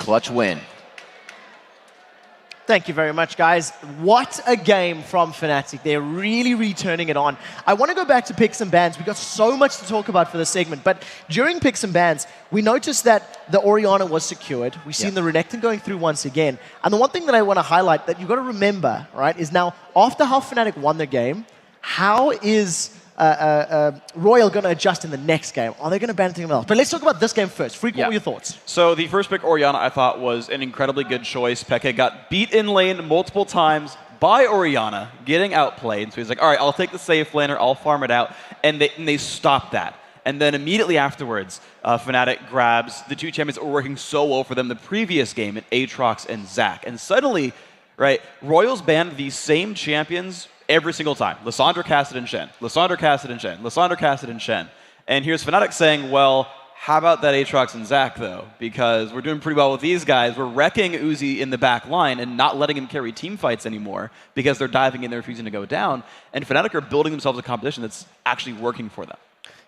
clutch win. Thank you very much, guys. What a game from Fnatic. They're really turning it on. I want to go back to picks and bans. We've got so much to talk about for this segment. But during picks and bans, we noticed that the Orianna was secured. We've seen the Renekton going through once again. And the one thing that I want to highlight that you've got to remember, right, is now after how Fnatic won the game, how is Royal going to adjust in the next game? Are they going to ban anything else? But let's talk about this game first. Freak, what were your thoughts? So the first pick, Orianna, I thought was an incredibly good choice. Peke got beat in lane multiple times by Orianna, getting outplayed. So he's like, all right, I'll take the safe laner, I'll farm it out. And they stopped that. And then immediately afterwards, Fnatic grabs the two champions that were working so well for them the previous game in Aatrox and Zac. And suddenly, right, Royals banned these same champions every single time. Lissandra, Kassadin, Shen. Lissandra, Kassadin, Shen. Lissandra, Kassadin, Shen. And here's Fnatic saying, well, how about that Aatrox and Zac, though? Because we're doing pretty well with these guys. We're wrecking Uzi in the back line and not letting him carry team fights anymore because they're diving in, they're refusing to go down. And Fnatic are building themselves a competition that's actually working for them.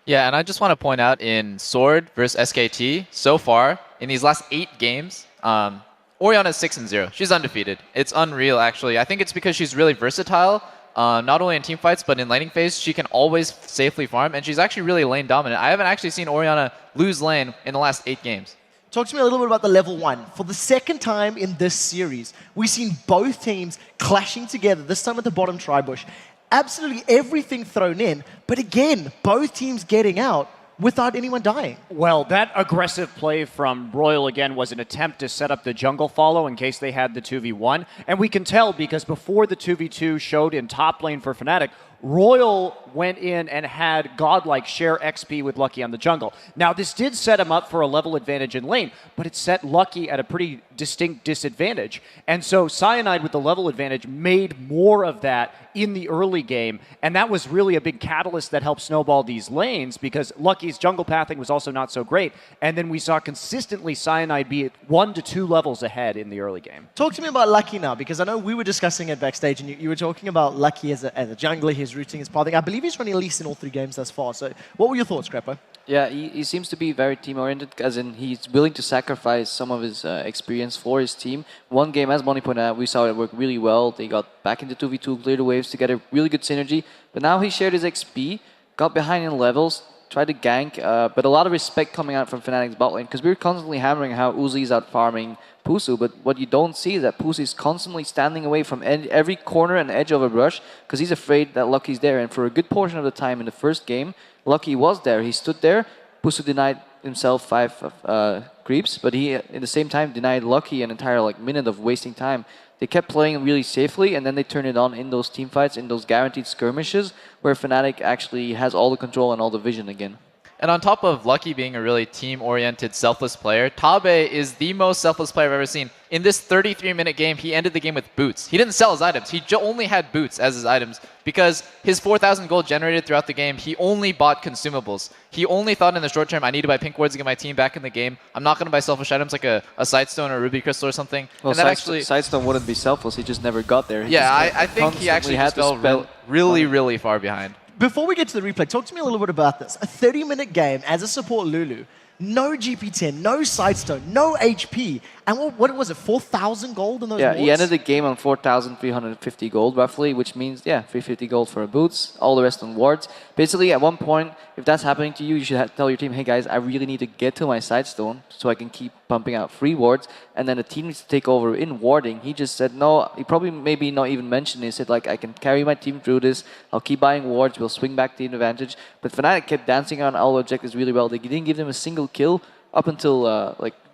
Yeah, and I just want to point out in Sword versus SKT, so far, in these last 8 games, Orianna is 6-0. She's undefeated. It's unreal, actually. I think it's because she's really versatile. Not only in team fights, but in laning phase, she can always safely farm, and she's actually really lane dominant. I haven't actually seen Orianna lose lane in the last 8 games. Talk to me a little bit about the level 1. For the second time in this series, we've seen both teams clashing together, this time at the bottom tri-bush. Absolutely everything thrown in, but again, both teams getting out without anyone dying. Well, that aggressive play from Royal again was an attempt to set up the jungle follow in case they had the 2v1. And we can tell because before the 2v2 showed in top lane for Fnatic, Royal went in and had godlike share XP with Lucky on the jungle. Now, this did set him up for a level advantage in lane, but it set Lucky at a pretty distinct disadvantage. And so Cyanide with the level advantage made more of that in the early game, and that was really a big catalyst that helped snowball these lanes because Lucky's jungle pathing was also not so great, and then we saw consistently Cyanide be at 1 to 2 levels ahead in the early game. Talk to me about Lucky now, because I know we were discussing it backstage, and you were talking about Lucky as a jungler, his routing, his pathing. I believe he's running at least in all 3 games thus far, so what were your thoughts, Crepo? Yeah, he seems to be very team-oriented, as in he's willing to sacrifice some of his experience for his team. One game, as Bonnie pointed out, we saw it work really well. They got back into 2v2, cleared the waves together, really good synergy. But now he shared his XP, got behind in levels, tried to gank, but a lot of respect coming out from Fnatic's bot lane, because we were constantly hammering how Uzi is out farming Pusu, but what you don't see is that Pusu is constantly standing away from every corner and edge of a brush, because he's afraid that Lucky's there. And for a good portion of the time in the first game, Lucky was there. He stood there. Pusu denied himself 5 creeps, but he, at the same time, denied Lucky an entire minute of wasting time. They kept playing really safely, and then they turned it on in those team fights, in those guaranteed skirmishes, where Fnatic actually has all the control and all the vision again. And on top of Lucky being a really team-oriented, selfless player, Tabe is the most selfless player I've ever seen. In this 33-minute game, he ended the game with boots. He didn't sell his items. He only had boots as his items because his 4,000 gold generated throughout the game, he only bought consumables. He only thought in the short term, I need to buy pink wards to get my team back in the game. I'm not going to buy selfish items like a Sidestone or a Ruby Crystal or something. Well, and that actually, Sidestone wouldn't be selfless. He just never got there. Yeah, I think he actually just fell really far behind. Before we get to the replay, talk to me a little bit about this. A 30-minute game as a support Lulu, no GP10, no Sidestone, no HP, and what was it, 4,000 gold in those wards? He ended the game on 4,350 gold roughly, which means, 350 gold for boots, all the rest on wards. Basically, at one point, if that's happening to you, you should tell your team, hey guys, I really need to get to my Sidestone so I can keep pumping out free wards, and then the team needs to take over in warding. He just said, no, he probably maybe not even mentioned it. He said, I can carry my team through this, I'll keep buying wards, we'll swing back the advantage. But Fnatic kept dancing on all objectives really well. They didn't give them a single kill up until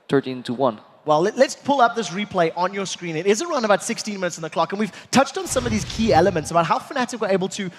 13-1. Well, let's pull up this replay on your screen. It is around about 16 minutes on the clock, and we've touched on some of these key elements about how Fnatic were able to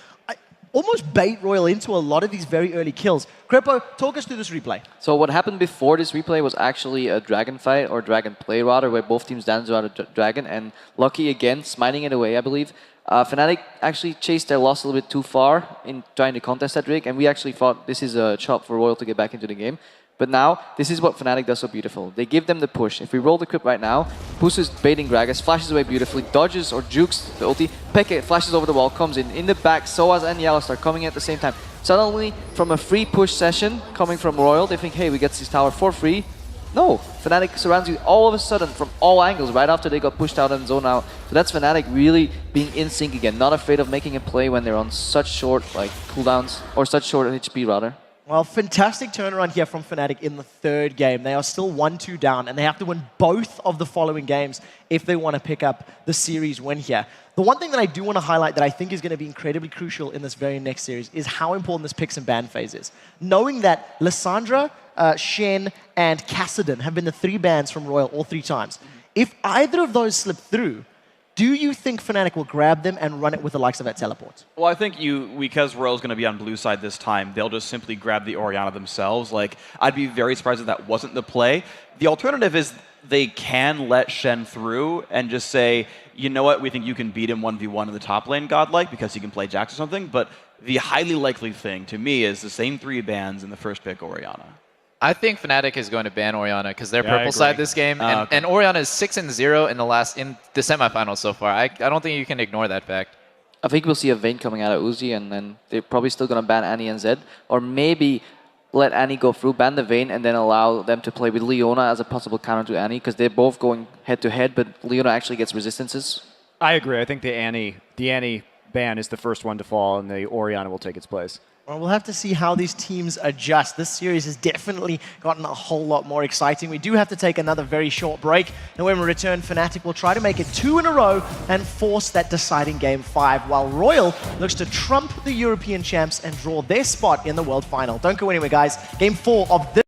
almost bait Royal into a lot of these very early kills. Crepo, talk us through this replay. So what happened before this replay was actually a dragon fight, or dragon play rather, where both teams danced around a dragon, and Lucky again smiting it away, I believe. Fnatic actually chased their loss a little bit too far in trying to contest that Drake, and we actually thought this is a chop for Royal to get back into the game. But now, this is what Fnatic does so beautiful. They give them the push. If we roll the clip right now, Pusu's baiting Gragas, flashes away beautifully, dodges or jukes the ulti. Peke flashes over the wall, comes in the back. Soaz and Yallow are coming at the same time. Suddenly, from a free push session coming from Royal, they think, hey, we get this tower for free. No, Fnatic surrounds you all of a sudden from all angles right after they got pushed out and zone out. So that's Fnatic really being in sync again, not afraid of making a play when they're on such short cooldowns, or such short HP rather. Well, fantastic turnaround here from Fnatic in the third game. They are still 1-2 down, and they have to win both of the following games if they want to pick up the series win here. The one thing that I do want to highlight that I think is going to be incredibly crucial in this very next series is how important this picks and ban phase is. Knowing that Lissandra, Shen, and Kassadin have been the 3 bans from Royal all 3 times. If either of those slip through, do you think Fnatic will grab them and run it with the likes of that teleport? Well, I think because Royal's going to be on blue side this time, they'll just simply grab the Orianna themselves. Like, I'd be very surprised if that wasn't the play. The alternative is they can let Shen through and just say, you know what, we think you can beat him 1v1 in the top lane godlike because he can play Jax or something. But the highly likely thing to me is the same 3 bans in the first pick Orianna. I think Fnatic is going to ban Orianna because they're purple side this game, and Orianna is 6-0 in the semifinals so far. I don't think you can ignore that fact. I think we'll see a Vayne coming out of Uzi, and then they're probably still going to ban Annie and Zed, or maybe let Annie go through, ban the Vayne, and then allow them to play with Leona as a possible counter to Annie, because they're both going head-to-head, but Leona actually gets resistances. I agree. I think the Annie ban is the first one to fall, and the Orianna will take its place. Well, we'll have to see how these teams adjust. This series has definitely gotten a whole lot more exciting. We do have to take another very short break. And when we return, Fnatic will try to make it 2 in a row and force that deciding Game 5, while Royal looks to trump the European champs and draw their spot in the World Final. Don't go anywhere, guys. Game 4 of this